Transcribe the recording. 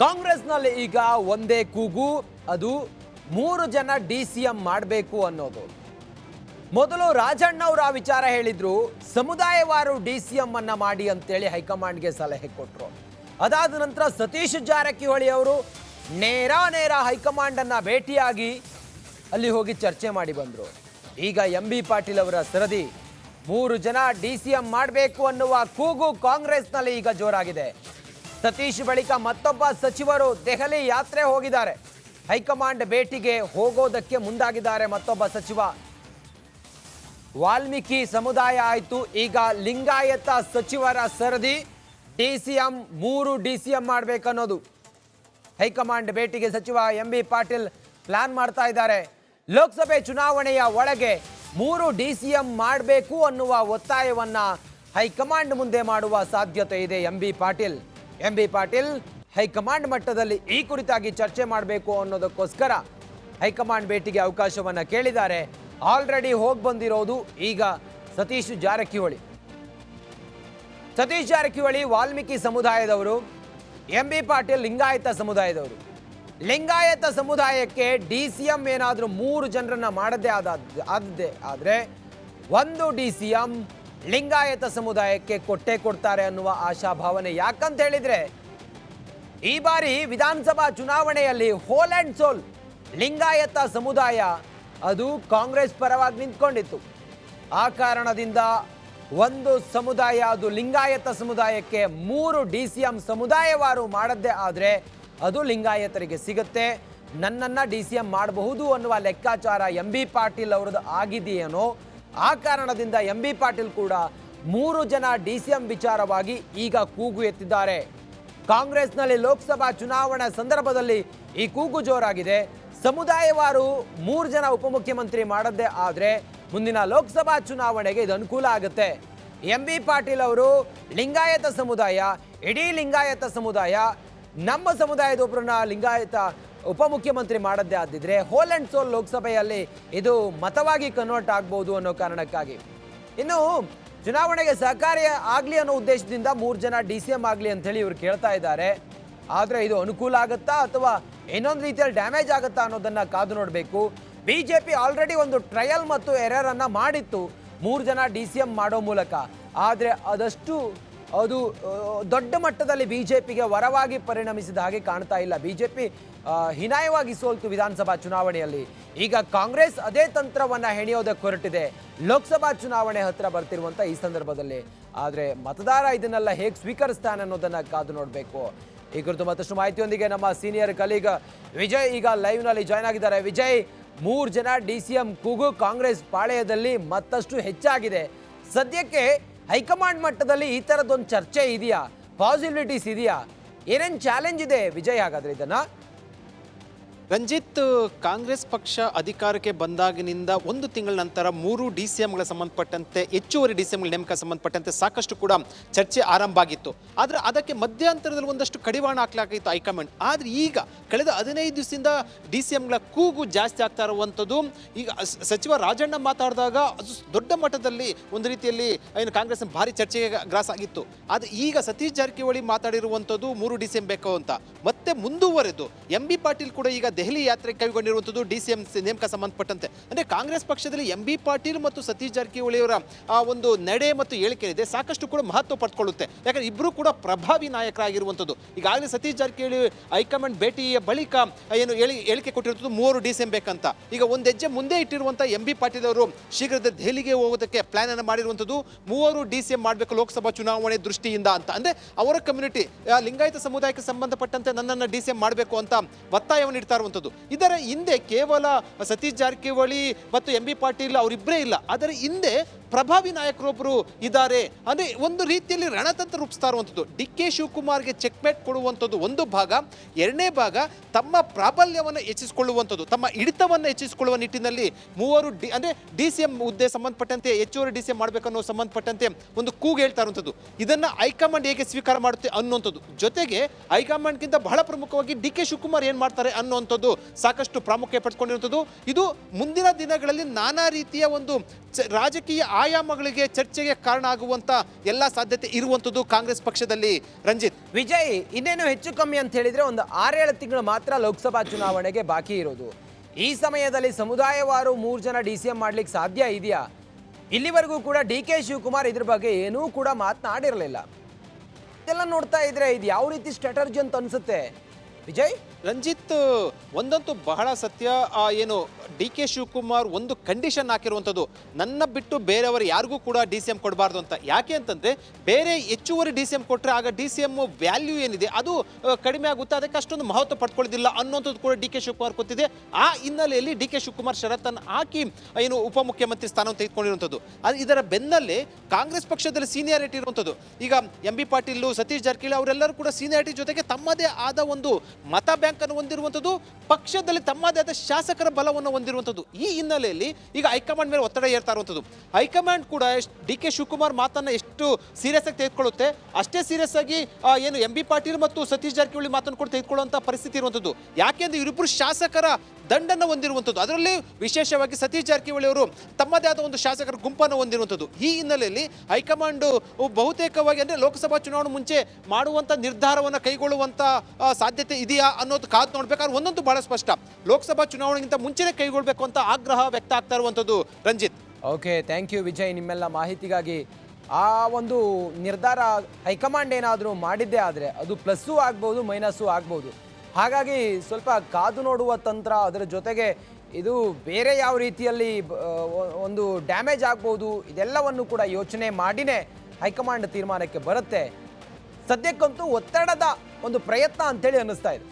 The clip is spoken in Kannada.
ಕಾಂಗ್ರೆಸ್ನಲ್ಲಿ ಈಗ ಒಂದೇ ಕೂಗು, ಅದು 3 ಜನ DCM ಮಾಡಬೇಕು ಅನ್ನೋದು. ಮೊದಲು ರಾಜಣ್ಣ ಅವರು ಆ ವಿಚಾರ ಹೇಳಿದ್ರು, ಸಮುದಾಯವಾರು DCM ಅನ್ನ ಮಾಡಿ ಅಂತೇಳಿ ಹೈಕಮಾಂಡ್ಗೆ ಸಲಹೆ ಕೊಟ್ಟರು. ಅದಾದ ನಂತರ ಸತೀಶ್ ಜಾರಕಿಹೊಳಿ ಅವರು ನೇರ ಹೈಕಮಾಂಡ್ ಅನ್ನ ಭೇಟಿಯಾಗಿ ಅಲ್ಲಿ ಹೋಗಿ ಚರ್ಚೆ ಮಾಡಿ ಬಂದರು. ಈಗ MB ಪಾಟೀಲ್ ಅವರ ಸರದಿ 3 ಜನ DCM ಮಾಡಬೇಕು ಅನ್ನುವ ಕೂಗು ಕಾಂಗ್ರೆಸ್ನಲ್ಲಿ ಈಗ ಜೋರಾಗಿದೆ. ಸತೀಶ್ ಬಳಿಕ ಮತ್ತೊಬ್ಬ ಸಚಿವರು ದೆಹಲಿ ಯಾತ್ರೆ ಹೋಗಿದ್ದಾರೆ. ಹೈಕಮಾಂಡ್ ಭೇಟಿಗೆ ಹೋಗೋದಕ್ಕೆ ಮುಂದಾಗಿದ್ದಾರೆ ಮತ್ತೊಬ್ಬ ಸಚಿವ. ವಾಲ್ಮೀಕಿ ಸಮುದಾಯ ಆಯಿತು, ಈಗ ಲಿಂಗಾಯತ ಸಚಿವರ ಸರದಿ DCM 3 DCM ಮಾಡಬೇಕನ್ನೋದು. ಹೈಕಮಾಂಡ್ ಭೇಟಿಗೆ ಸಚಿವ MB ಪಾಟೀಲ್ ಪ್ಲಾನ್ ಮಾಡ್ತಾ ಇದ್ದಾರೆ. ಲೋಕಸಭೆ ಚುನಾವಣೆಯ ಒಳಗೆ 3 DCM ಮಾಡಬೇಕು ಅನ್ನುವ ಒತ್ತಾಯವನ್ನ ಹೈಕಮಾಂಡ್ ಮುಂದೆ ಮಾಡುವ ಸಾಧ್ಯತೆ ಇದೆ. MB ಪಾಟೀಲ್ ಹೈಕಮಾಂಡ್ ಮಟ್ಟದಲ್ಲಿ ಈ ಕುರಿತಾಗಿ ಚರ್ಚೆ ಮಾಡಬೇಕು ಅನ್ನೋದಕ್ಕೋಸ್ಕರ ಹೈಕಮಾಂಡ್ ಭೇಟಿಗೆ ಅವಕಾಶವನ್ನ ಕೇಳಿದ್ದಾರೆ. ಆಲ್ರೆಡಿ ಹೋಗಿ ಬಂದಿರೋದು ಈಗ ಸತೀಶ್ ಜಾರಕಿಹೊಳಿ ವಾಲ್ಮೀಕಿ ಸಮುದಾಯದವರು, MB ಪಾಟೀಲ್ ಲಿಂಗಾಯತ ಸಮುದಾಯದವರು. ಲಿಂಗಾಯತ ಸಮುದಾಯಕ್ಕೆ DCM ಏನಾದರೂ 3 ಜನರನ್ನ ಮಾಡದೇ ಆದರೆ 1 DCM ಲಿಂಗಾಯತ ಸಮುದಾಯಕ್ಕೆ ಕೊಡ್ತಾರೆ ಅನ್ನುವ ಆಶಾಭಾವನೆ. ಯಾಕಂತ ಹೇಳಿದ್ರೆ ಈ ಬಾರಿ ವಿಧಾನಸಭಾ ಚುನಾವಣೆಯಲ್ಲಿ ಹೋಲ್ ಅಂಡ್ ಸೋಲ್ ಲಿಂಗಾಯತ ಸಮುದಾಯ ಅದು ಕಾಂಗ್ರೆಸ್ ಪರವಾಗಿ ನಿಂತ್ಕೊಂಡಿತ್ತು. ಆ ಕಾರಣದಿಂದ ಒಂದು ಸಮುದಾಯ, ಅದು ಲಿಂಗಾಯತ ಸಮುದಾಯಕ್ಕೆ 3 DCM ಸಮುದಾಯವಾರು ಮಾಡದ್ದೇ ಆದರೆ ಅದು ಲಿಂಗಾಯತರಿಗೆ ಸಿಗುತ್ತೆ. ನನ್ನನ್ನು DCM ಮಾಡಬಹುದು ಅನ್ನುವ ಲೆಕ್ಕಾಚಾರ MB ಪಾಟೀಲ್ ಅವರದ್ದು ಆಗಿದೆಯೇನೋ. ಆ ಕಾರಣದಿಂದ MB ಪಾಟೀಲ್ ಕೂಡ 3 ಜನ DCM ವಿಚಾರವಾಗಿ ಈಗ ಕೂಗು ಎತ್ತಿದ್ದಾರೆ. ಕಾಂಗ್ರೆಸ್ನಲ್ಲಿ ಲೋಕಸಭಾ ಚುನಾವಣಾ ಸಂದರ್ಭದಲ್ಲಿ ಈ ಕೂಗು ಜೋರಾಗಿದೆ. ಸಮುದಾಯವಾರು 3 ಜನ ಉಪಮುಖ್ಯಮಂತ್ರಿ ಮಾಡದ್ದೇ ಆದರೆ ಮುಂದಿನ ಲೋಕಸಭಾ ಚುನಾವಣೆಗೆ ಇದು ಅನುಕೂಲ ಆಗುತ್ತೆ. MB ಪಾಟೀಲ್ ಅವರು ಲಿಂಗಾಯತ ಸಮುದಾಯ, ಇಡೀ ಲಿಂಗಾಯತ ಸಮುದಾಯ, ನಮ್ಮ ಸಮುದಾಯದ ಒಬ್ಬರನ್ನ ಲಿಂಗಾಯತ ಉಪಮುಖ್ಯಮಂತ್ರಿ ಮಾಡದ್ದೇ ಆದಿದ್ರೆ ಹೋಲ್ ಅಂಡ್ ಸೋಲ್ ಲೋಕಸಭೆಯಲ್ಲಿ ಇದು ಮತವಾಗಿ ಕನ್ವರ್ಟ್ ಆಗ್ಬೋದು ಅನ್ನೋ ಕಾರಣಕ್ಕಾಗಿ. ಇನ್ನು ಚುನಾವಣೆಗೆ ಸಹಕಾರಿ ಆಗಲಿ ಅನ್ನೋ ಉದ್ದೇಶದಿಂದ 3 ಜನ DCM ಆಗಲಿ ಅಂತ ಹೇಳಿ ಇವರು ಕೇಳ್ತಾ ಇದ್ದಾರೆ. ಆದರೆ ಇದು ಅನುಕೂಲ ಆಗುತ್ತಾ ಅಥವಾ ಇನ್ನೊಂದು ರೀತಿಯಲ್ಲಿ ಡ್ಯಾಮೇಜ್ ಆಗುತ್ತಾ ಅನ್ನೋದನ್ನ ಕಾದು ನೋಡಬೇಕು. BJP ಆಲ್ರೆಡಿ ಒಂದು ಟ್ರಯಲ್ ಮತ್ತು ಎರರ್ ಅನ್ನ ಮಾಡಿತ್ತು 3 ಜನ DCM ಮಾಡೋ ಮೂಲಕ. ಆದರೆ ಅದು ದೊಡ್ಡ ಮಟ್ಟದಲ್ಲಿ BJPಗೆ ವರವಾಗಿ ಪರಿಣಮಿಸಿದ ಹಾಗೆ ಕಾಣ್ತಾ ಇಲ್ಲ. BJP ಹೀನಾಯವಾಗಿ ಸೋಲ್ತು ವಿಧಾನಸಭಾ ಚುನಾವಣೆಯಲ್ಲಿ. ಈಗ ಕಾಂಗ್ರೆಸ್ ಅದೇ ತಂತ್ರವನ್ನ ಹೆಣೆಯೋದಕ್ಕೆ ಹೊರಟಿದೆ ಲೋಕಸಭಾ ಚುನಾವಣೆ ಹತ್ರ ಬರ್ತಿರುವಂತ ಈ ಸಂದರ್ಭದಲ್ಲಿ. ಆದರೆ ಮತದಾರ ಇದನ್ನೆಲ್ಲ ಹೇಗೆ ಸ್ವೀಕರಿಸ್ತಾನೆ ಅನ್ನೋದನ್ನ ಕಾದು ನೋಡಬೇಕು. ಈ ಕುರಿತು ಮತ್ತಷ್ಟು ಮಾಹಿತಿಯೊಂದಿಗೆ ನಮ್ಮ ಸೀನಿಯರ್ ಕಲೀಗ್ ವಿಜಯ್ ಈಗ ಲೈವ್ ನಲ್ಲಿ ಜಾಯ್ನ್ ಆಗಿದ್ದಾರೆ. ವಿಜಯ್, 3 ಜನ DCM ಕೂಗು ಕಾಂಗ್ರೆಸ್ ಪಾಳೆಯದಲ್ಲಿ ಮತ್ತಷ್ಟು ಹೆಚ್ಚಾಗಿದೆ. ಸದ್ಯಕ್ಕೆ ಹೈಕಮಾಂಡ್ ಮಟ್ಟದಲ್ಲಿ ಈ ತರದೊಂದು ಚರ್ಚೆ ಇದೆಯಾ? ಪಾಸಿಬಿಲಿಟೀಸ್ ಇದೆಯಾ? ಏನೇನು ಚಾಲೆಂಜ್ ಇದೆ ವಿಜಯ್ ಹಾಗಾದ್ರೆ ಇದನ್ನ? ರಂಜಿತ್, ಕಾಂಗ್ರೆಸ್ ಪಕ್ಷ ಅಧಿಕಾರಕ್ಕೆ ಬಂದಾಗಿನಿಂದ 1 ತಿಂಗಳ ನಂತರ 3 DCMಗಳ ಸಂಬಂಧಪಟ್ಟಂತೆ, ಹೆಚ್ಚುವರಿ DCMಗಳ ನೇಮಕ ಸಂಬಂಧಪಟ್ಟಂತೆ ಸಾಕಷ್ಟು ಕೂಡ ಚರ್ಚೆ ಆರಂಭ ಆಗಿತ್ತು. ಆದರೆ ಅದಕ್ಕೆ ಮಧ್ಯಂತರದಲ್ಲಿ ಒಂದಷ್ಟು ಕಡಿವಾಣ ಹಾಕಲಾಗಿತ್ತು ಹೈಕಮಾಂಡ್. ಆದರೆ ಈಗ ಕಳೆದ 15 ದಿವಸದಿಂದ DCMಗಳ ಕೂಗು ಜಾಸ್ತಿ ಆಗ್ತಾ ಇರುವಂಥದ್ದು. ಈಗ ಸಚಿವ ರಾಜಣ್ಣ ಮಾತಾಡಿದಾಗ ಅದು ದೊಡ್ಡ ಮಟ್ಟದಲ್ಲಿ ಒಂದು ರೀತಿಯಲ್ಲಿ ಏನು ಕಾಂಗ್ರೆಸ್ ಭಾರಿ ಚರ್ಚೆಗೆ ಗ್ರಾಸ ಆಗಿತ್ತು. ಆದರೆ ಈಗ ಸತೀಶ್ ಜಾರಕಿಹೊಳಿ ಮಾತಾಡಿರುವಂಥದ್ದು 3 DCM ಬೇಕು ಅಂತ ಮತ್ತೆ ಮುಂದುವರೆದು MB ಪಾಟೀಲ್ ಕೂಡ ಈಗ ದೆಹಲಿ ಯಾತ್ರೆ ಕೈಗೊಂಡಿರುವಂಥದ್ದು DCM ನೇಮಕ ಸಂಬಂಧಪಟ್ಟಂತೆ. ಅಂದರೆ ಕಾಂಗ್ರೆಸ್ ಪಕ್ಷದಲ್ಲಿ MB ಪಾಟೀಲ್ ಮತ್ತು ಸತೀಶ್ ಜಾರಕಿಹೊಳಿ ಅವರ ಒಂದು ನಡೆ ಮತ್ತು ಹೇಳಿಕೆ ಇದೆ ಸಾಕಷ್ಟು ಕೂಡ ಮಹತ್ವ ಪಡೆದುಕೊಳ್ಳುತ್ತೆ. ಯಾಕಂದ್ರೆ ಇಬ್ಬರು ಕೂಡ ಪ್ರಭಾವಿ ನಾಯಕರಾಗಿರುವಂಥದ್ದು. ಈಗಾಗಲೇ ಸತೀಶ್ ಜಾರಕಿಹೊಳಿ ಹೈಕಮಾಂಡ್ ಭೇಟಿಯ ಬಳಿಕ ಏನು ಹೇಳಿಕೆ ಕೊಟ್ಟಿರುವಂಥದ್ದು 3 DCM ಬೇಕಂತ. ಈಗ ಒಂದು ಹೆಜ್ಜೆ ಮುಂದೆ ಇಟ್ಟಿರುವಂಥ MB ಪಾಟೀಲ್ ಅವರು ಶೀಘ್ರದಲ್ಲೇ ದೆಹಲಿಗೆ ಹೋಗೋದಕ್ಕೆ ಪ್ಲಾನ್ ಅನ್ನು ಮಾಡಿರುವಂಥದ್ದು. 3 DCM ಮಾಡಬೇಕು ಲೋಕಸಭಾ ಚುನಾವಣೆ ದೃಷ್ಟಿಯಿಂದ ಅಂತ. ಅಂದರೆ ಅವರ ಕಮ್ಯುನಿಟಿ ಲಿಂಗಾಯತ ಸಮುದಾಯಕ್ಕೆ ಸಂಬಂಧಪಟ್ಟಂತೆ ನನ್ನನ್ನು DCM ಮಾಡಬೇಕು ಅಂತ ಒತ್ತಾಯವನ್ನು ಇಡ್ತಾ ಇರುವಂಥದ್ದು. ಇದರ ಹಿಂದೆ ಕೇವಲ ಸತೀಶ್ ಜಾರಕಿಹೊಳಿ ಮತ್ತು MB ಪಾಟೀಲ್ ಅವರಿಬ್ಬರೇ ಇಲ್ಲ, ಅದರ ಹಿಂದೆ ಪ್ರಭಾವಿ ನಾಯಕರೊಬ್ಬರು ಇದ್ದಾರೆ. ಅಂದರೆ ಒಂದು ರೀತಿಯಲ್ಲಿ ರಣತಂತ್ರ ರೂಪಿಸ್ತಾ ಇರುವಂಥದ್ದು. DK ಶಿವಕುಮಾರ್ಗೆ ಚೆಕ್ಮೇಟ್ ಕೊಡುವಂಥದ್ದು ಒಂದು ಭಾಗ, ಎರಡನೇ ಭಾಗ ತಮ್ಮ ಪ್ರಾಬಲ್ಯವನ್ನು ಹೆಚ್ಚಿಸಿಕೊಳ್ಳುವಂಥದ್ದು, ತಮ್ಮ ಹಿಡಿತವನ್ನು ಹೆಚ್ಚಿಸಿಕೊಳ್ಳುವ ನಿಟ್ಟಿನಲ್ಲಿ 3 ಅಂದರೆ DCM ಹುದ್ದೆ ಸಂಬಂಧಪಟ್ಟಂತೆ ಹೆಚ್ಚುವರಿ DCM ಮಾಡಬೇಕನ್ನೋ ಸಂಬಂಧಪಟ್ಟಂತೆ ಒಂದು ಕೂಗು ಹೇಳ್ತಾ ಇರುವಂಥದ್ದು. ಇದನ್ನು ಹೈಕಮಾಂಡ್ ಹೇಗೆ ಸ್ವೀಕಾರ ಮಾಡುತ್ತೆ ಅನ್ನುವಂಥದ್ದು, ಜೊತೆಗೆ ಹೈಕಮಾಂಡ್ಗಿಂತ ಬಹಳ ಪ್ರಮುಖವಾಗಿ DK ಶಿವಕುಮಾರ್ ಏನು ಮಾಡ್ತಾರೆ ಅನ್ನುವಂಥದ್ದು ಸಾಕಷ್ಟು ಪ್ರಾಮುಖ್ಯ ಪಡೆದುಕೊಂಡಿರುವಂಥದ್ದು. ಇದು ಮುಂದಿನ ದಿನಗಳಲ್ಲಿ ನಾನಾ ರೀತಿಯ ಒಂದು ರಾಜಕೀಯ ಆಯಾಮಗಳಿಗೆ ಚರ್ಚೆಗೆ ಕಾರಣ ಆಗುವಂತ ಎಲ್ಲ ಸಾಧ್ಯತೆ ಇರುವಂಥದ್ದು ಕಾಂಗ್ರೆಸ್ ಪಕ್ಷದಲ್ಲಿ. ರಂಜಿತ್, ವಿಜಯ್, ಇನ್ನೇನು ಹೆಚ್ಚು ಕಮ್ಮಿ ಅಂತ ಹೇಳಿದ್ರೆ ಒಂದು 6-7 ತಿಂಗಳು ಮಾತ್ರ ಲೋಕಸಭಾ ಚುನಾವಣೆಗೆ ಬಾಕಿ ಇರೋದು. ಈ ಸಮಯದಲ್ಲಿ ಸಮುದಾಯವಾರು 3 ಜನ DCM ಮಾಡ್ಲಿಕ್ಕೆ ಸಾಧ್ಯ ಇದೆಯಾ? ಇಲ್ಲಿವರೆಗೂ ಕೂಡ DK ಶಿವಕುಮಾರ್ ಇದ್ರ ಬಗ್ಗೆ ಏನೂ ಕೂಡ ಮಾತನಾಡಿರಲಿಲ್ಲ. ಇದೆಲ್ಲ ನೋಡ್ತಾ ಇದ್ರೆ ಇದು ಯಾವ ರೀತಿ ಸ್ಟ್ರಾಟಜಿ ಅಂತ ಅನ್ಸುತ್ತೆ ವಿಜಯ್? ರಂಜಿತ್, ಒಂದಂತೂ ಬಹಳ ಸತ್ಯ. ಏನು DK ಶಿವಕುಮಾರ್ ಒಂದು ಕಂಡೀಷನ್ ಹಾಕಿರುವಂಥದ್ದು, ನನ್ನ ಬಿಟ್ಟು ಬೇರೆಯವರು ಯಾರಿಗೂ ಕೂಡ DCM ಕೊಡಬಾರ್ದು ಅಂತ. ಯಾಕೆ ಅಂತಂದ್ರೆ ಬೇರೆ ಹೆಚ್ಚುವರಿ DCM ಕೊಟ್ಟರೆ ಆಗ DCM ವ್ಯಾಲ್ಯೂ ಏನಿದೆ ಅದು ಕಡಿಮೆ ಆಗುತ್ತೆ, ಅದಕ್ಕೆ ಅಷ್ಟೊಂದು ಮಹತ್ವ ಪಡ್ಕೊಳ್ಳೋದಿಲ್ಲ ಅನ್ನೋಂಥದ್ದು ಕೂಡ DK ಶಿವಕುಮಾರ್ ಗೊತ್ತಿದೆ. ಆ ಹಿನ್ನೆಲೆಯಲ್ಲಿ DK ಶಿವಕುಮಾರ್ ಷರತ್ತನ್ನು ಹಾಕಿ ಏನು ಉಪಮುಖ್ಯಮಂತ್ರಿ ಸ್ಥಾನವನ್ನು ತೆಗೆದುಕೊಂಡಿರುವಂಥದ್ದು. ಅದು ಇದರ ಬೆನ್ನಲ್ಲೇ ಕಾಂಗ್ರೆಸ್ ಪಕ್ಷದಲ್ಲಿ ಸೀನಿಯಾರಿಟಿ ಇರುವಂಥದ್ದು. ಈಗ MB ಪಾಟೀಲ್, ಸತೀಶ್ ಜಾರಕಿಹೊಳಿ ಅವರೆಲ್ಲರೂ ಕೂಡ ಸೀನಿಯಾರಿಟಿ ಜೊತೆಗೆ ತಮ್ಮದೇ ಆದ ಒಂದು ಮತ ಬ್ಯಾಂಕ್ ಅನ್ನು ಹೊಂದಿರುವಂಥದ್ದು, ಪಕ್ಷದಲ್ಲಿ ತಮ್ಮದೇ ಆದ ಶಾಸಕರ ಬಲವನ್ನು ಹೊಂದಿರುವಂಥದ್ದು. ಈ ಹಿನ್ನೆಲೆಯಲ್ಲಿ ಈಗ ಹೈಕಮಾಂಡ್ ಮೇಲೆ ಒತ್ತಡ ಏರ್ತಾ ಇರುವಂಥದ್ದು. ಹೈಕಮಾಂಡ್ ಕೂಡ DK ಶಿವಕುಮಾರ್ ಮಾತನ್ನ ಎಷ್ಟು ಸೀರಿಯಸ್ ಆಗಿ ತೆಗೆದುಕೊಳ್ಳುತ್ತೆ, ಅಷ್ಟೇ ಸೀರಿಯಸ್ ಆಗಿ ಏನು MB ಪಾಟೀಲ್ ಮತ್ತು ಸತೀಶ್ ಜಾರಕಿಹೊಳಿ ಮಾತನ್ನು ಕೂಡ ತೆಗೆದುಕೊಳ್ಳುವಂಥ ಪರಿಸ್ಥಿತಿ ಇರುವಂಥದ್ದು. ಯಾಕೆಂದ್ರೆ ಇವರಿಬ್ಬರು ಶಾಸಕರ ದಂಡನ್ನು ಹೊಂದಿರುವಂಥದ್ದು, ಅದರಲ್ಲಿ ವಿಶೇಷವಾಗಿ ಸತೀಶ್ ಜಾರಕಿಹೊಳಿ ಅವರು ತಮ್ಮದೇ ಆದ ಒಂದು ಶಾಸಕರ ಗುಂಪನ್ನು ಹೊಂದಿರುವಂಥದ್ದು. ಈ ಹಿನ್ನೆಲೆಯಲ್ಲಿ ಹೈಕಮಾಂಡ್ ಬಹುತೇಕವಾಗಿ ಅಂದರೆ ಲೋಕಸಭಾ ಚುನಾವಣೆ ಮುಂಚೆ ಮಾಡುವಂಥ ನಿರ್ಧಾರವನ್ನು ಕೈಗೊಳ್ಳುವಂಥ ಸಾಧ್ಯತೆ ಇದೆಯಾ ಅನ್ನೋದು ಕಾದು ನೋಡ್ಬೇಕಾದ್ರೆ ಒಂದಂತೂ ಬಹಳ ಸ್ಪಷ್ಟ, ಲೋಕಸಭಾ ಚುನಾವಣೆಗಿಂತ ಮುಂಚೆನೇ ಕೈಗೊಳ್ಳಬೇಕು ಅಂತ ಆಗ್ರಹ ವ್ಯಕ್ತ ಆಗ್ತಾ ಇರುವಂಥದ್ದು. Ranjit, okay, thank you Vijay ನಿಮ್ಮೆಲ್ಲ ಮಾಹಿತಿಗಾಗಿ. ಆ ಒಂದು ನಿರ್ಧಾರ ಹೈಕಮಾಂಡ್ ಏನಾದರೂ ಮಾಡಿದ್ದೇ ಆದರೆ ಅದು ಪ್ಲಸ್ಸು ಆಗ್ಬೋದು, ಮೈನಸ್ಸು ಆಗ್ಬೋದು. ಹಾಗಾಗಿ ಸ್ವಲ್ಪ ಕಾದು ನೋಡುವ ತಂತ್ರ, ಅದರ ಜೊತೆಗೆ ಇದು ಬೇರೆ ಯಾವ ರೀತಿಯಲ್ಲಿ ಒಂದು ಡ್ಯಾಮೇಜ್ ಆಗ್ಬೋದು, ಇದೆಲ್ಲವನ್ನು ಕೂಡ ಯೋಚನೆ ಮಾಡಿನೇ ಹೈಕಮಾಂಡ್ ತೀರ್ಮಾನಕ್ಕೆ ಬರುತ್ತೆ. ಸದ್ಯಕ್ಕಂತೂ ಒತ್ತಡದ ಒಂದು ಪ್ರಯತ್ನ ಅಂತೇಳಿ ಅನ್ನಿಸ್ತಾ ಇದೆ.